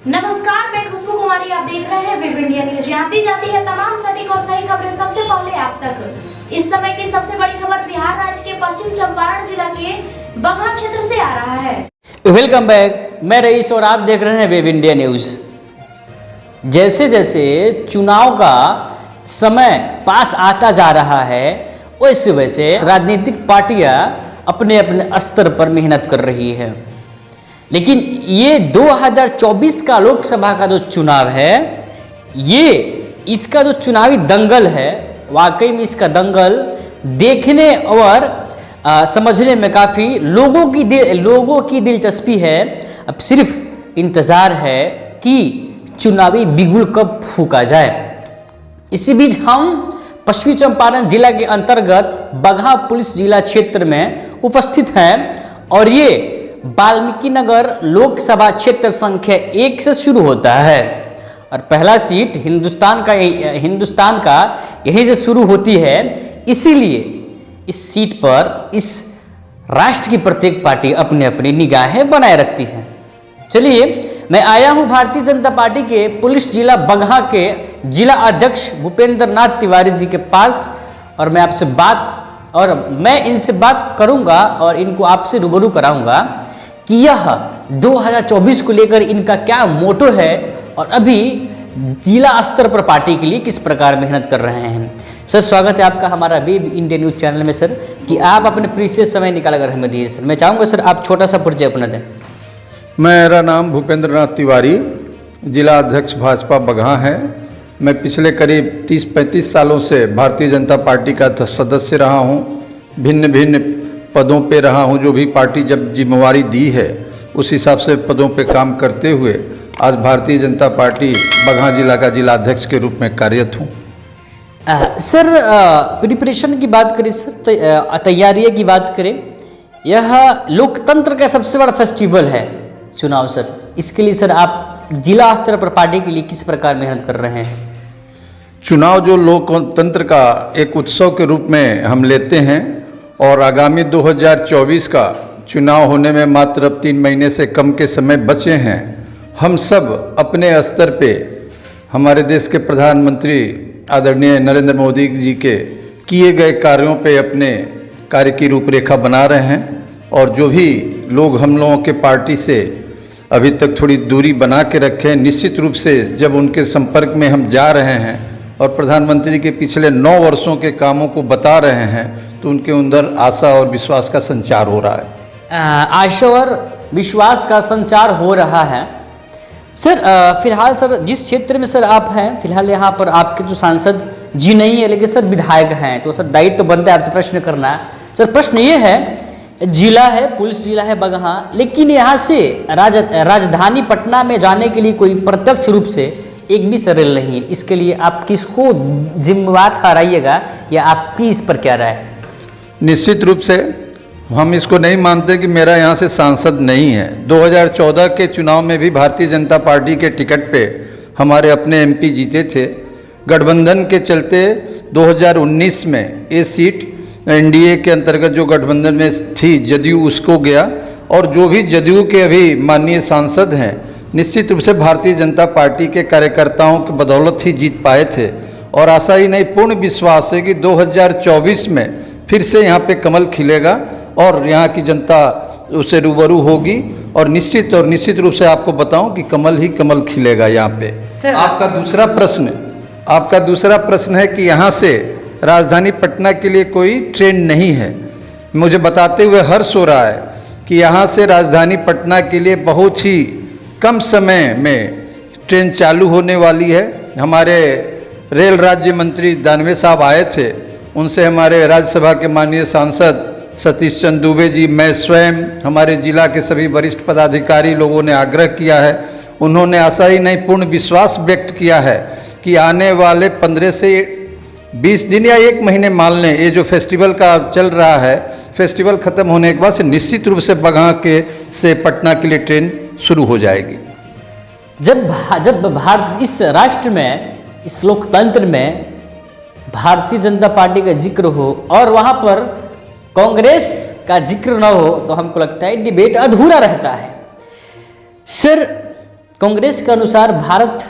नमस्कार, मैं खुशबू कुमारी। आप देख रहे हैं वेब इंडिया न्यूज। यहाँ दी जाती है तमाम सटीक और सही खबरें सबसे पहले आप तक। इस समय की सबसे बड़ी खबर बिहार राज्य के पश्चिम चंपारण जिला के बगहा क्षेत्र से आ रहा है। वेलकम बैक, मैं रईस और आप देख रहे हैं वेब इंडिया न्यूज। जैसे जैसे चुनाव का समय पास आता जा रहा है वैसे वैसे राजनीतिक पार्टियां अपने अपने स्तर पर मेहनत कर रही है, लेकिन ये 2024 का लोकसभा का जो चुनाव है, ये इसका जो चुनावी दंगल है, वाकई में इसका दंगल देखने और समझने में काफ़ी लोगों की दिलचस्पी है। अब सिर्फ इंतज़ार है कि चुनावी बिगुल कब फूंका जाए। इसी बीच हम पश्चिमी चंपारण जिला के अंतर्गत बगहा पुलिस जिला क्षेत्र में उपस्थित हैं और ये वाल्मीकि नगर लोकसभा क्षेत्र संख्या 1 से शुरू होता है और पहला सीट हिंदुस्तान का यहीं से शुरू होती है। इसीलिए इस सीट पर इस राष्ट्र की प्रत्येक पार्टी अपनी अपनी निगाहें बनाए रखती है। चलिए, मैं आया हूं भारतीय जनता पार्टी के पुलिस जिला बगहा के जिला अध्यक्ष भूपेंद्र नाथ तिवारी जी के पास और मैं इनसे बात करूंगा और इनको आपसे रूबरू कराऊंगा कि यह 2024 को लेकर इनका क्या मोटो है और अभी जिला स्तर पर पार्टी के लिए किस प्रकार मेहनत कर रहे हैं। सर, स्वागत है आपका हमारा वेब इंडिया न्यूज चैनल में सर, कि आप अपने प्रीशियस समय निकाल कर हमें दिए। सर, मैं चाहूँगा सर आप छोटा सा परिचय अपना दें। मेरा नाम भूपेंद्र नाथ तिवारी, जिला अध्यक्ष भाजपा बगहा है। मैं पिछले करीब 30-35 सालों से भारतीय जनता पार्टी का सदस्य रहा हूँ। भिन्न भिन्न पदों पे रहा हूँ। जो भी पार्टी जब जिम्मेवारी दी है उस हिसाब से पदों पे काम करते हुए आज भारतीय जनता पार्टी बगहा जिला का जिला अध्यक्ष के रूप में कार्यरत हूँ। सर, प्रिपरेशन की बात करें सर, तैयारियों की बात करें, यह लोकतंत्र का सबसे बड़ा फेस्टिवल है चुनाव सर। इसके लिए सर आप जिला स्तर पर पार्टी के लिए किस प्रकार मेहनत कर रहे हैं? चुनाव जो लोकतंत्र का एक उत्सव के रूप में हम लेते हैं और आगामी 2024 का चुनाव होने में मात्र अब 3 महीने से कम के समय बचे हैं। हम सब अपने स्तर पे हमारे देश के प्रधानमंत्री आदरणीय नरेंद्र मोदी जी के किए गए कार्यों पे अपने कार्य की रूपरेखा बना रहे हैं और जो भी लोग हम लोगों के पार्टी से अभी तक थोड़ी दूरी बना के रखे हैं, निश्चित रूप से जब उनके संपर्क में हम जा रहे हैं और प्रधानमंत्री के पिछले 9 वर्षों के कामों को बता रहे हैं तो उनके अंदर आशा और विश्वास का संचार हो रहा है। आशा और विश्वास का संचार हो रहा है। सर, फिलहाल सर जिस क्षेत्र में सर आप हैं, फिलहाल यहाँ पर आपके जो सांसद जी नहीं है लेकिन सर विधायक हैं, तो सर दायित्व तो बनता है आपसे प्रश्न करना। सर, प्रश्न ये है, जिला है, पुलिस जिला है बगहा, लेकिन यहाँ से राजधानी पटना में जाने के लिए कोई प्रत्यक्ष रूप से एक भी रेल नहीं है। इसके लिए आप किसको जिम्मेवार ठहराइएगा या आपकी इस पर क्या राय है? निश्चित रूप से हम इसको नहीं मानते कि मेरा यहाँ से सांसद नहीं है। 2014 के चुनाव में भी भारतीय जनता पार्टी के टिकट पे हमारे अपने एमपी जीते थे। गठबंधन के चलते 2019 में ये सीट एनडीए के अंतर्गत जो गठबंधन में थी जदयू उसको गया और जो भी जदयू के अभी माननीय सांसद हैं निश्चित रूप से भारतीय जनता पार्टी के कार्यकर्ताओं की बदौलत ही जीत पाए थे और आशा ही नहीं पूर्ण विश्वास है कि 2024 में फिर से यहाँ पे कमल खिलेगा और यहाँ की जनता उससे रूबरू होगी और निश्चित रूप से आपको बताऊं कि कमल ही कमल खिलेगा यहाँ पे। आपका दूसरा प्रश्न है कि यहाँ से राजधानी पटना के लिए कोई ट्रेन नहीं है। मुझे बताते हुए हर्ष हो रहा है कि यहाँ से राजधानी पटना के लिए बहुत ही कम समय में ट्रेन चालू होने वाली है। हमारे रेल राज्य मंत्री दानवे साहब आए थे, उनसे हमारे राज्यसभा के माननीय सांसद सतीश चंद्र दुबे जी, मैं स्वयं, हमारे जिला के सभी वरिष्ठ पदाधिकारी लोगों ने आग्रह किया है। उन्होंने आशा ही नहीं पूर्ण विश्वास व्यक्त किया है कि आने वाले 15 से 20 दिन या 1 महीने मान लें, ये जो फेस्टिवल का चल रहा है, फेस्टिवल खत्म होने के बाद से निश्चित रूप से बगहा से पटना के लिए ट्रेन शुरू हो जाएगी। जब भारत इस राष्ट्र में, इस लोकतंत्र में भारतीय जनता पार्टी का जिक्र हो और वहाँ पर कांग्रेस का जिक्र न हो तो हमको लगता है डिबेट अधूरा रहता है। सर, कांग्रेस के अनुसार भारत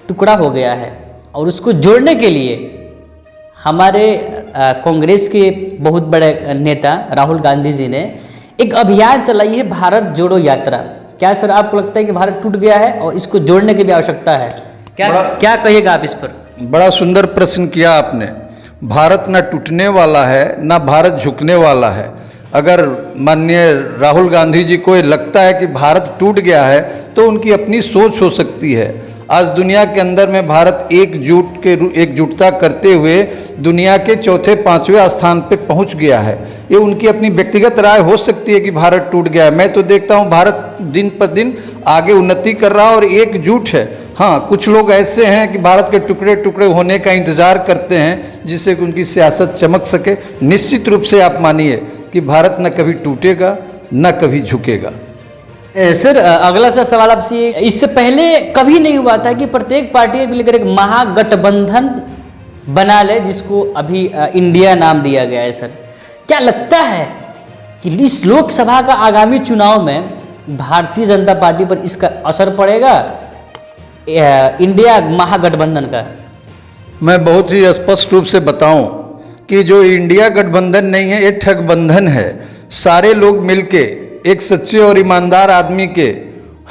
टुकड़ा हो गया है और उसको जोड़ने के लिए हमारे कांग्रेस के बहुत बड़े नेता राहुल गांधी जी ने एक अभियान चलाई है, भारत जोड़ो यात्रा। क्या सर आपको लगता है कि भारत टूट गया है और इसको जोड़ने की भी आवश्यकता है? क्या कहिएगा आप इस पर? बड़ा सुंदर प्रश्न किया आपने। भारत ना टूटने वाला है ना भारत झुकने वाला है। अगर माननीय राहुल गांधी जी को ये लगता है कि भारत टूट गया है तो उनकी अपनी सोच हो सकती है। आज दुनिया के अंदर में भारत एकजुटता करते हुए दुनिया के चौथे पांचवें स्थान पे पहुंच गया है। ये उनकी अपनी व्यक्तिगत राय हो सकती है कि भारत टूट गया है। मैं तो देखता हूं भारत दिन पर दिन आगे उन्नति कर रहा और एकजुट है। हाँ, कुछ लोग ऐसे हैं कि भारत के टुकड़े टुकड़े होने का इंतजार करते हैं जिससे कि उनकी सियासत चमक सके। निश्चित रूप से आप मानिए कि भारत न कभी टूटेगा न कभी झुकेगा। सर अगला सा सवाल आपसे, इससे पहले कभी नहीं हुआ था कि प्रत्येक पार्टी मिलकर एक महागठबंधन बना ले, जिसको अभी इंडिया नाम दिया गया है। सर क्या लगता है कि इस लोकसभा का आगामी चुनाव में भारतीय जनता पार्टी पर इसका असर पड़ेगा, इंडिया महागठबंधन का? मैं बहुत ही स्पष्ट रूप से बताऊं कि जो इंडिया गठबंधन नहीं है, ये ठगबंधन है। सारे लोग मिलके एक सच्चे और ईमानदार आदमी के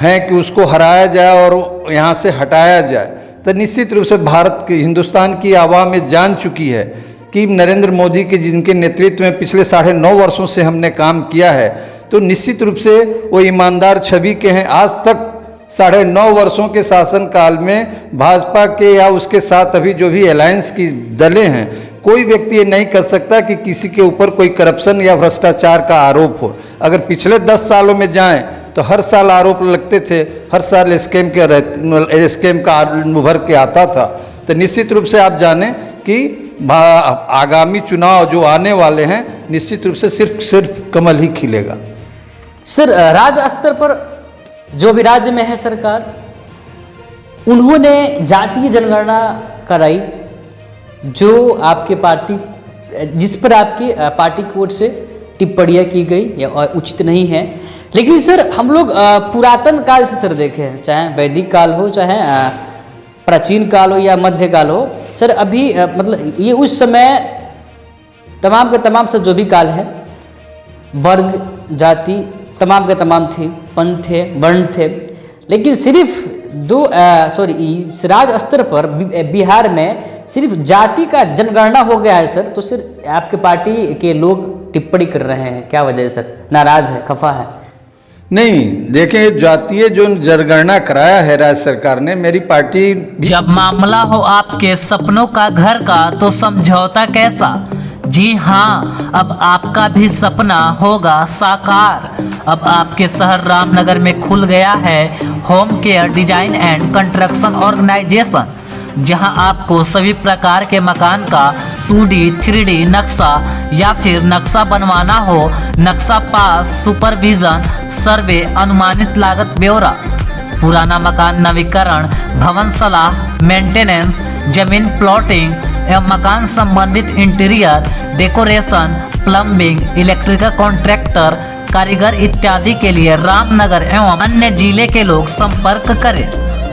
हैं कि उसको हराया जाए और यहाँ से हटाया जाए, तो निश्चित रूप से भारत के हिंदुस्तान की आवाम में जान चुकी है कि नरेंद्र मोदी के जिनके नेतृत्व में पिछले 9.5 वर्षों से हमने काम किया है, तो निश्चित रूप से वो ईमानदार छवि के हैं। आज तक 9.5 वर्षों के शासनकाल में भाजपा के या उसके साथ अभी जो भी अलायंस की दलें हैं, कोई व्यक्ति ये नहीं कर सकता कि किसी के ऊपर कोई करप्शन या भ्रष्टाचार का आरोप हो। अगर पिछले 10 सालों में जाएं तो हर साल आरोप लगते थे, हर साल स्कैम का उभर के आता था। तो निश्चित रूप से आप जानें कि आगामी चुनाव जो आने वाले हैं, निश्चित रूप से सिर्फ कमल ही खिलेगा। सर राज्य स्तर पर जो भी राज्य में है सरकार, उन्होंने जातीय जनगणना कराई, जो आपके पार्टी जिस पर आपकी पार्टी की ओर से टिप्पणियाँ की गई या उचित नहीं है। लेकिन सर हम लोग पुरातन काल से सर देखें, चाहे वैदिक काल हो, चाहे प्राचीन काल हो या मध्य काल हो, सर अभी मतलब ये उस समय तमाम के तमाम सर जो भी काल है, वर्ग जाति तमाम के तमाम थे, पंथ थे, वर्ण थे, लेकिन सिर्फ इस राज्य स्तर पर बिहार में सिर्फ जाति का जनगणना हो गया है। सर तो सिर्फ आपके पार्टी के लोग टिप्पणी कर रहे हैं, क्या वजह है सर? नाराज है, खफा है? नहीं, देखें, जातीय जो जनगणना कराया है राज्य सरकार ने, मेरी पार्टी जब मामला हो आपके सपनों का घर का तो समझौता कैसा? जी हाँ, अब आपका भी सपना होगा साकार। अब आपके शहर रामनगर में खुल गया है home care design and construction organisation, जहां आपको सभी प्रकार के मकान का 2D 3D नक्शा या फिर नक्शा बनवाना हो, नक्शा पास, सुपरविजन, सर्वे, अनुमानित लागत ब्यौरा, पुराना मकान नवीकरण, भवन सलाह, मेंटेनेंस, जमीन प्लॉटिंग एवं मकान संबंधित interior decoration, plumbing, electrical contractor, कारीगर इत्यादि के लिए रामनगर एवं अन्य जिले के लोग संपर्क करें।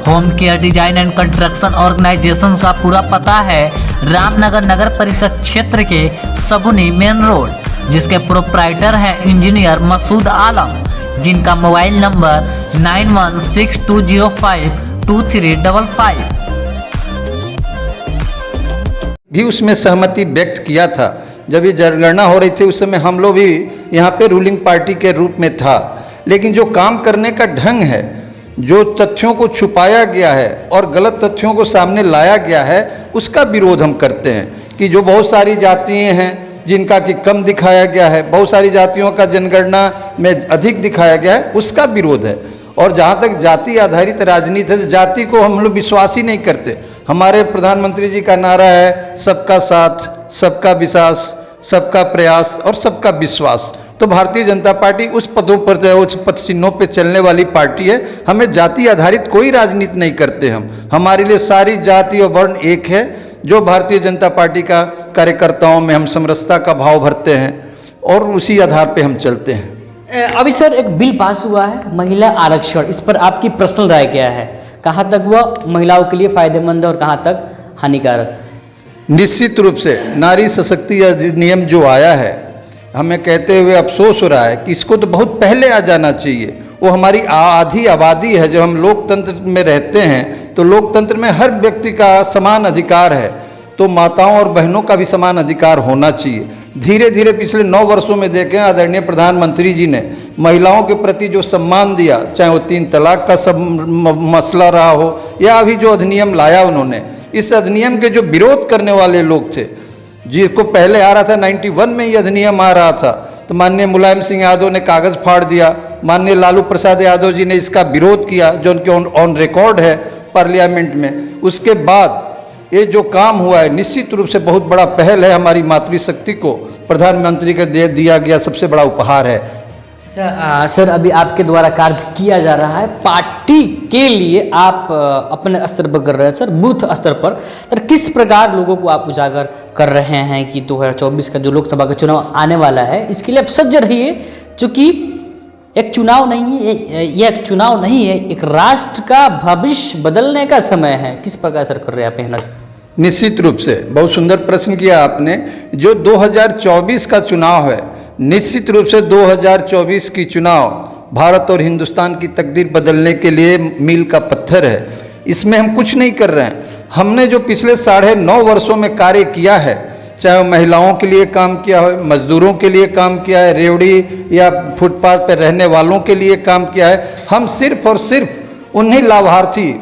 Home care design and construction organisation का पूरा पता है रामनगर नगर परिषद क्षेत्र के सगुनी मेन रोड, जिसके प्रोप्राइटर हैं इंजीनियर मसूद आलम, जिनका मोबाइल नंबर 9162052355। भी उसमें सहमति व्यक्त किया था। जब ये जनगणना हो रही थी उस समय हम लोग भी यहाँ पे रूलिंग पार्टी के रूप में था, लेकिन जो काम करने का ढंग है, जो तथ्यों को छुपाया गया है और गलत तथ्यों को सामने लाया गया है, उसका विरोध हम करते हैं। कि जो बहुत सारी जातियाँ हैं जिनका कि कम दिखाया गया है, बहुत सारी जातियों का जनगणना में अधिक दिखाया गया है, उसका विरोध है। और जहाँ तक जाति आधारित राजनीति है, जाति को हम लोग विश्वास ही नहीं करते। हमारे प्रधानमंत्री जी का नारा है सबका साथ, सबका विश्वास, सबका प्रयास और सबका विश्वास। तो भारतीय जनता पार्टी उस पदों पर, उस पद चिन्हों पर चलने वाली पार्टी है। हमें जाति आधारित कोई राजनीति नहीं करते हम। हमारे लिए सारी जाति और वर्ण एक है। जो भारतीय जनता पार्टी का कार्यकर्ताओं में हम समरसता का भाव भरते हैं और उसी आधार पे हम चलते हैं। अभी सर एक बिल पास हुआ है महिला आरक्षण, इस पर आपकी पर्सनल राय क्या है? कहाँ तक वह महिलाओं के लिए फायदेमंद है और कहाँ तक हानिकारक? निश्चित रूप से नारी सशक्ति अधिनियम जो आया है, हमें कहते हुए अफसोस हो रहा है कि इसको तो बहुत पहले आ जाना चाहिए। वो हमारी आधी आबादी है। जब हम लोकतंत्र में रहते हैं तो लोकतंत्र में हर व्यक्ति का समान अधिकार है, तो माताओं और बहनों का भी समान अधिकार होना चाहिए। धीरे धीरे पिछले 9 वर्षों में देखें, आदरणीय प्रधानमंत्री जी ने महिलाओं के प्रति जो सम्मान दिया, चाहे वो 3 तलाक का सब मसला रहा हो या अभी जो अधिनियम लाया उन्होंने, इस अधिनियम के जो विरोध करने वाले लोग थे, जिसको पहले आ रहा था 91 में ये अधिनियम आ रहा था, तो माननीय मुलायम सिंह यादव ने कागज़ फाड़ दिया, माननीय लालू प्रसाद यादव जी ने इसका विरोध किया जो उनके ऑन रिकॉर्ड है पार्लियामेंट में। उसके बाद ये जो काम हुआ है निश्चित रूप से बहुत बड़ा पहल है, हमारी मातृशक्ति को प्रधानमंत्री का दे दिया गया सबसे बड़ा उपहार है। अच्छा सर, अभी आपके द्वारा कार्य किया जा रहा है पार्टी के लिए, आप अपने स्तर पर कर रहे हैं सर, बूथ स्तर पर। सर किस प्रकार लोगों को आप उजागर कर रहे हैं कि 2024 का जो लोकसभा का चुनाव आने वाला है, इसके लिए आप सज्ज रहिए, चूँकि एक चुनाव नहीं है, ये एक चुनाव नहीं है, एक राष्ट्र का भविष्य बदलने का समय है। किस प्रकार सर कर रहे हैं आप मेहनत? निश्चित रूप से बहुत सुंदर प्रश्न किया आपने। जो 2024 का चुनाव है, निश्चित रूप से 2024 की चुनाव भारत और हिंदुस्तान की तकदीर बदलने के लिए मील का पत्थर है। इसमें हम कुछ नहीं कर रहे हैं। हमने जो पिछले 9.5 वर्षों में कार्य किया है, चाहे वो महिलाओं के लिए काम किया हो, मजदूरों के लिए काम किया है, रेवड़ी या फुटपाथ पर रहने वालों के लिए काम किया है, हम सिर्फ और सिर्फ उन्हीं लाभार्थी,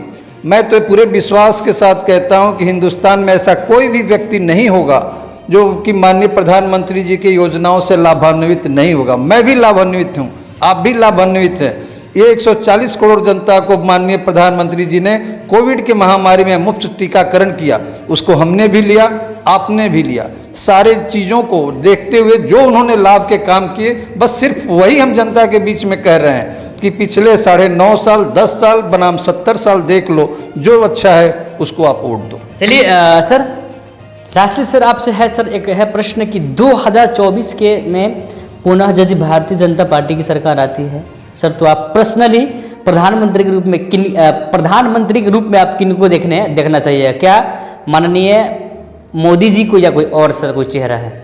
मैं तो पूरे विश्वास के साथ कहता हूं कि हिंदुस्तान में ऐसा कोई भी व्यक्ति नहीं होगा जो कि माननीय प्रधानमंत्री जी की योजनाओं से लाभान्वित नहीं होगा। मैं भी लाभान्वित हूं, आप भी लाभान्वित हैं। ये 140 करोड़ जनता को माननीय प्रधानमंत्री जी ने कोविड की महामारी में मुफ्त टीकाकरण किया, उसको हमने भी लिया, आपने भी लिया। सारे चीज़ों को देखते हुए जो उन्होंने लाभ के काम किए, बस सिर्फ वही हम जनता के बीच में कह रहे हैं कि पिछले 9.5 साल, 10 साल बनाम 70 साल देख लो, जो अच्छा है उसको आप वोट दो। चलिए सर, राष्ट्रीय सर आपसे है सर एक है प्रश्न कि 2024 के में पुनः यदि भारतीय जनता पार्टी की सरकार आती है सर, तो आप पर्सनली प्रधानमंत्री के रूप में आप किन को देखना चाहिए? क्या माननीय मोदी जी को या कोई और सर कोई चेहरा है?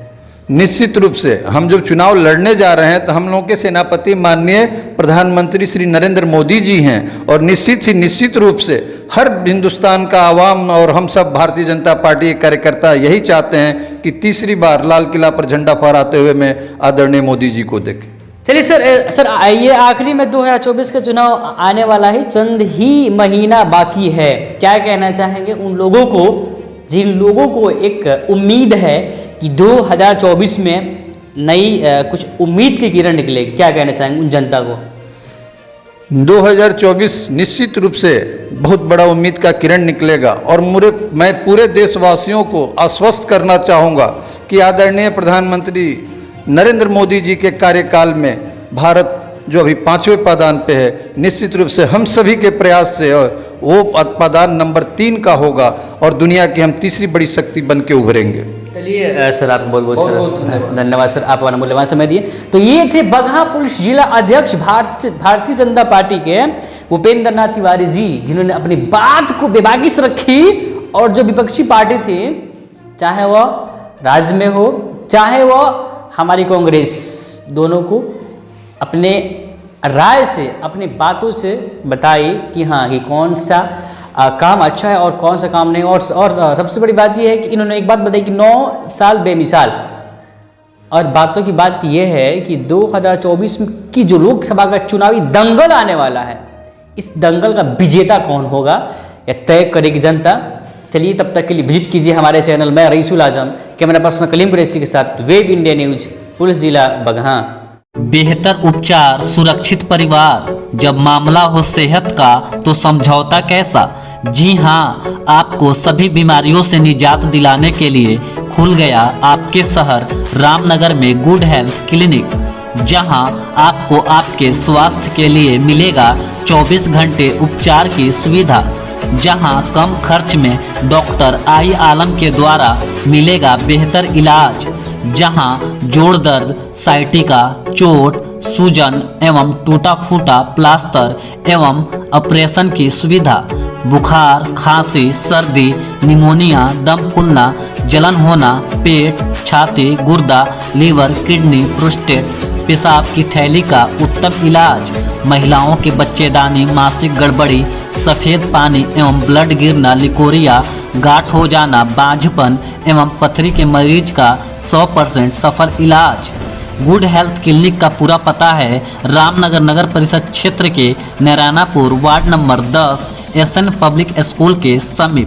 निश्चित रूप से हम जब चुनाव लड़ने जा रहे हैं तो हम लोगों के सेनापति माननीय प्रधानमंत्री श्री नरेंद्र मोदी जी हैं, और निश्चित रूप से हर हिंदुस्तान का आवाम और हम सब भारतीय जनता पार्टी के कार्यकर्ता यही चाहते हैं कि तीसरी बार लाल किला पर झंडा फहराते हुए मैं आदरणीय मोदी जी को देखें। चलिए सर ये आखिरी में 2024 का चुनाव आने वाला है, चंद ही महीना बाकी है, क्या कहना चाहेंगे उन लोगों को जिन लोगों को एक उम्मीद है कि 2024 में नई कुछ उम्मीद की किरण निकलेगी? क्या कहना चाहेंगे उन जनता को? 2024 निश्चित रूप से बहुत बड़ा उम्मीद का किरण निकलेगा, और मैं पूरे देशवासियों को आश्वस्त करना चाहूँगा कि आदरणीय प्रधानमंत्री नरेंद्र मोदी जी के कार्यकाल में भारत जो अभी 5वें पायदान पे है, निश्चित रूप से हम सभी के प्रयास से वो पायदान नंबर 3 का होगा और दुनिया की हम तीसरी बड़ी शक्ति बन के उभरेंगे। चलिए सर, आप बहुत धन्यवाद सर, आप अपना मूल्यवान समय दिए। तो ये थे बगहा पुलिस जिला अध्यक्ष भारतीय जनता पार्टी के भूपेंद्र नाथ तिवारी जी, जिन्होंने अपनी बात को बेबाकी से रखी और जो विपक्षी पार्टी थी, चाहे वह राज्य में हो चाहे वह हमारी कांग्रेस, दोनों को अपने राय से अपनी बातों से बताई कि हाँ कि कौन सा काम अच्छा है और कौन सा काम नहीं। और सबसे बड़ी बात यह है कि इन्होंने एक बात बताई कि 9 साल बेमिसाल, और बातों की बात यह है कि 2024 की जो लोकसभा का चुनावी दंगल आने वाला है, इस दंगल का विजेता कौन होगा यह तय करेगी जनता। चलिए तब तक के लिए विजिट कीजिए हमारे चैनल में रईसुल आजम, कैमरा पर्सन कलीम कुरैशी के साथ वेब इंडिया न्यूज, पुलिस जिला बगहा। बेहतर उपचार, सुरक्षित परिवार, जब मामला हो सेहत का तो समझौता कैसा? जी हाँ, आपको सभी बीमारियों से निजात दिलाने के लिए खुल गया आपके शहर रामनगर में गुड हेल्थ क्लिनिक, जहां आपको आपके स्वास्थ्य के लिए मिलेगा 24 घंटे उपचार की सुविधा, जहां कम खर्च में डॉक्टर आई आलम के द्वारा मिलेगा बेहतर इलाज, जहां जोड़ दर्द, साइटिका, चोट, सूजन एवं टूटा फूटा प्लास्टर एवं ऑपरेशन की सुविधा, बुखार, खांसी, सर्दी, निमोनिया, दम फूलना, जलन होना, पेट, छाती, गुर्दा, लीवर, किडनी, प्रोस्टेट, पेशाब की थैली का उत्तम इलाज, महिलाओं के बच्चेदानी, मासिक गड़बड़ी, सफ़ेद पानी एवं ब्लड गिरना, लिकोरिया, गांठ हो जाना, बांझपन एवं पथरी के मरीज का 100% सफल इलाज। गुड हेल्थ क्लिनिक का पूरा पता है रामनगर नगर परिषद क्षेत्र के Narayanapur ward number 10 SN public school के समीप।